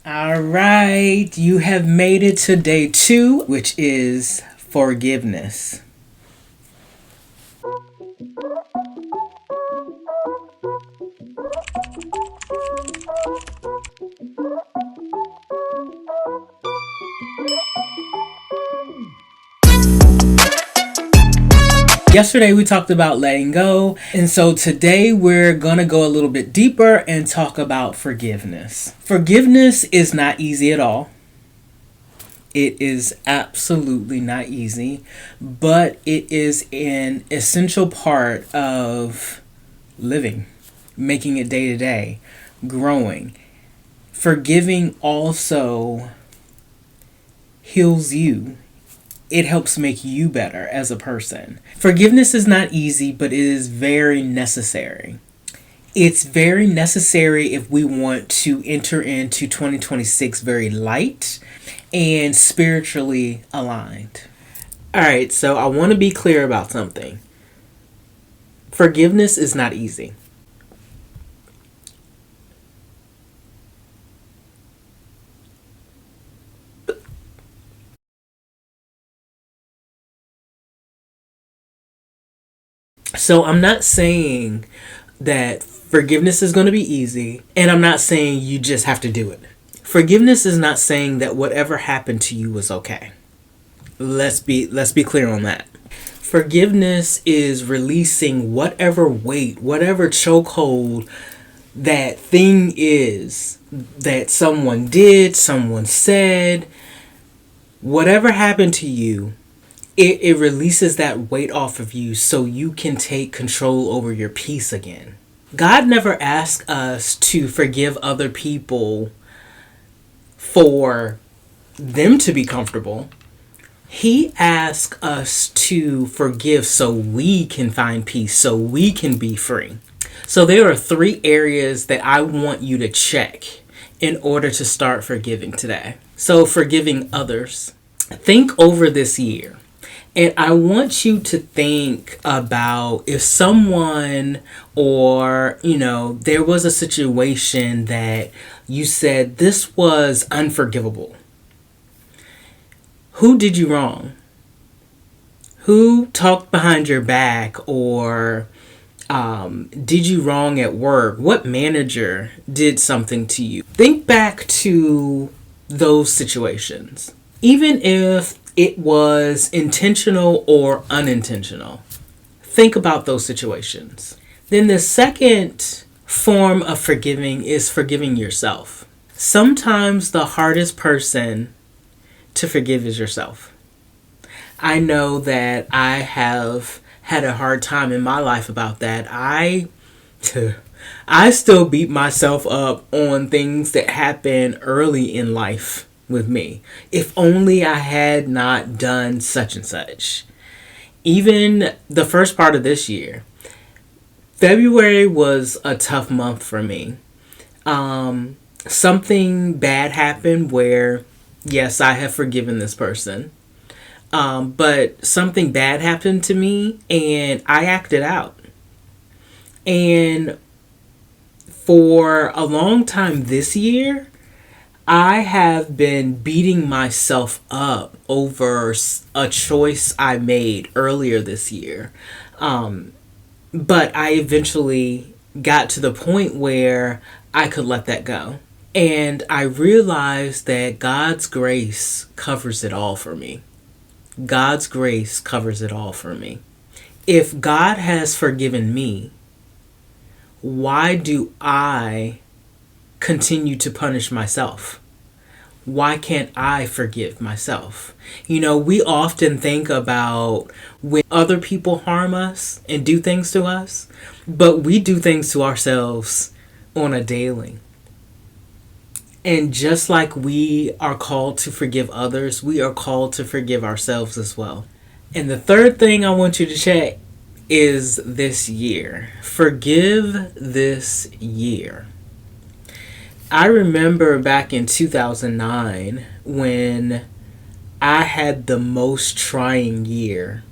All right, you have made it to day 2, which is forgiveness. Yesterday we talked about letting go, and so today we're going to go a little bit deeper and talk about forgiveness. Forgiveness is not easy at all. It is absolutely not easy, but it is an essential part of living, making it day to day, growing. Forgiving also heals you. It helps make you better as a person. Forgiveness is not easy, but it is very necessary. It's very necessary if we want to enter into 2026 very light and spiritually aligned. All right, so I want to be clear about something. Forgiveness is not easy. So I'm not saying that forgiveness is going to be easy, and I'm not saying you just have to do it. Forgiveness is not saying that whatever happened to you was okay. Let's be clear on that. Forgiveness is releasing whatever weight, whatever chokehold that thing is that someone did, someone said, whatever happened to you. It releases that weight off of you so you can take control over your peace again. God never asked us to forgive other people for them to be comfortable. He asked us to forgive so we can find peace, so we can be free. So there are 3 areas that I want you to check in order to start forgiving today. So forgiving others. Think over this year. And I want you to think about if someone or, there was a situation that you said this was unforgivable. Who did you wrong? Who talked behind your back or did you wrong at work? What manager did something to you? Think back to those situations. Even if it was intentional or unintentional. Think about those situations. Then the second form of forgiving is forgiving yourself. Sometimes the hardest person to forgive is yourself. I know that I have had a hard time in my life about that. I still beat myself up on things that happened early in life with me. If only I had not done such and such. Even the first part of this year, February was a tough month for me. Something bad happened where, yes, I have forgiven this person. But something bad happened to me and I acted out. And for a long time this year, I have been beating myself up over a choice I made earlier this year. But I eventually got to the point where I could let that go. And I realized that God's grace covers it all for me. God's grace covers it all for me. If God has forgiven me, why do I continue to punish myself? Why can't I forgive myself? We often think about when other people harm us and do things to us, but we do things to ourselves on a daily. And just like we are called to forgive others, we are called to forgive ourselves as well. And the third thing I want you to check is this year. Forgive this year. I remember back in 2009 when I had the most trying year.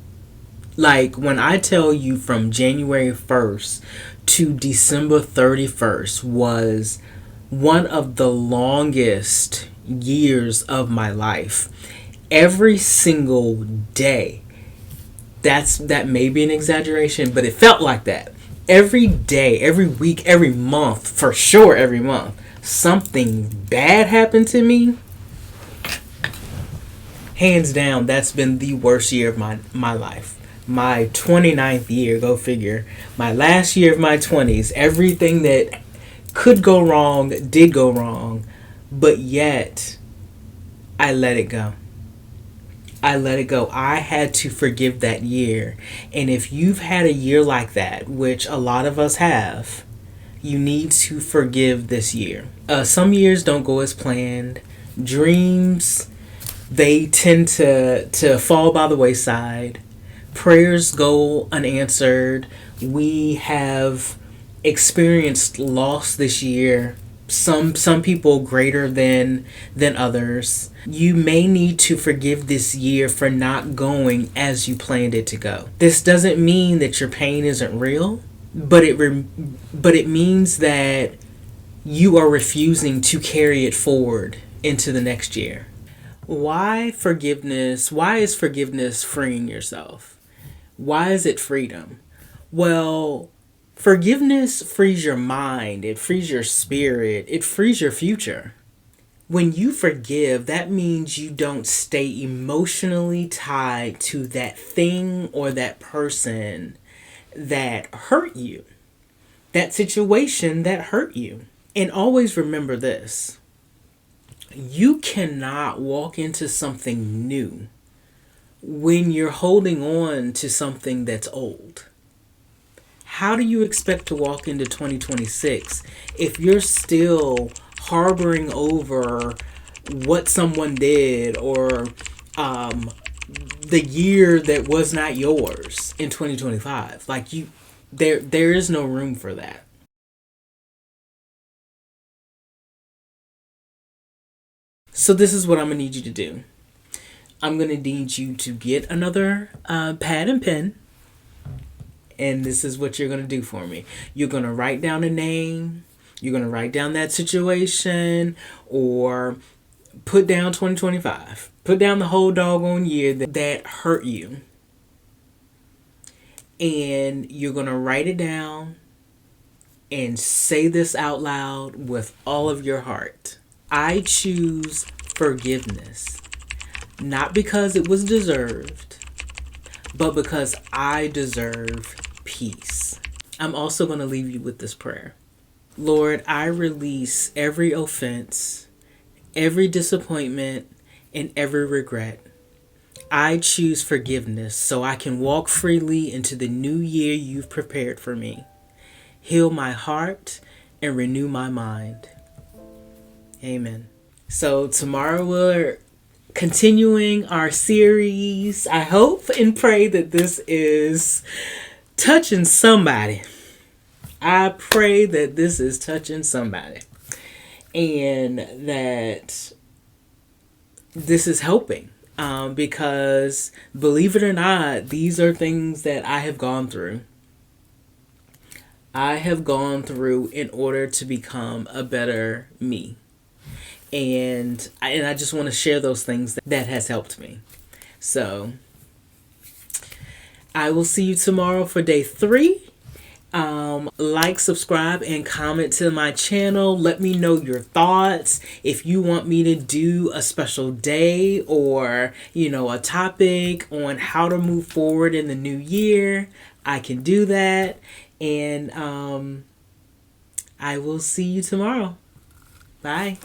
Like when I tell you from January 1st to December 31st was one of the longest years of my life. Every single day. That may be an exaggeration, but it felt like that. Every day, every week, every month, for sure every month, something bad happened to me. Hands down, that's been the worst year of my life. My 29th year, go figure. My last year of my 20s, everything that could go wrong did go wrong, but yet I let it go. I let it go. I had to forgive that year. And if you've had a year like that, which a lot of us have, you need to forgive this year. Some years don't go as planned. Dreams, they tend to fall by the wayside. Prayers go unanswered. We have experienced loss this year. Some people greater than others. You may need to forgive this year for not going as you planned it to go. This doesn't mean that your pain isn't real, but it means that you are refusing to carry it forward into the next year. Why forgiveness? Why is forgiveness freeing yourself? Why is it freedom? Well, forgiveness frees your mind, it frees your spirit, it frees your future. When you forgive, that means you don't stay emotionally tied to that thing or that person that hurt you, that situation that hurt you. And always remember this: you cannot walk into something new when you're holding on to something that's old. How do you expect to walk into 2026 if you're still harboring over what someone did, or the year that was not yours in 2025? Like, there is no room for that. So this is what I'm gonna need you to do. I'm gonna need you to get another pad and pen, and this is what you're gonna do for me. You're gonna write down a name. You're gonna write down that situation, or put down 2025. Put down the whole doggone year that hurt you, and you're gonna write it down and say this out loud with all of your heart. I choose forgiveness, not because it was deserved, but because I deserve peace. I'm also going to leave you with this prayer. Lord, I release every offense, every disappointment, and every regret. I choose forgiveness so I can walk freely into the new year you've prepared for me. Heal my heart and renew my mind. Amen. So tomorrow we're continuing our series. I hope and pray that this is touching somebody. I pray that this is touching somebody, and that this is helping. Because believe it or not, these are things that I have gone through. I have gone through in order to become a better me. And I just want to share those things that has helped me. So I will see you tomorrow for day 3. Like, subscribe, and comment to my channel. Let me know your thoughts. If you want me to do a special day, or a topic on how to move forward in the new year, I can do that. And I will see you tomorrow. Bye.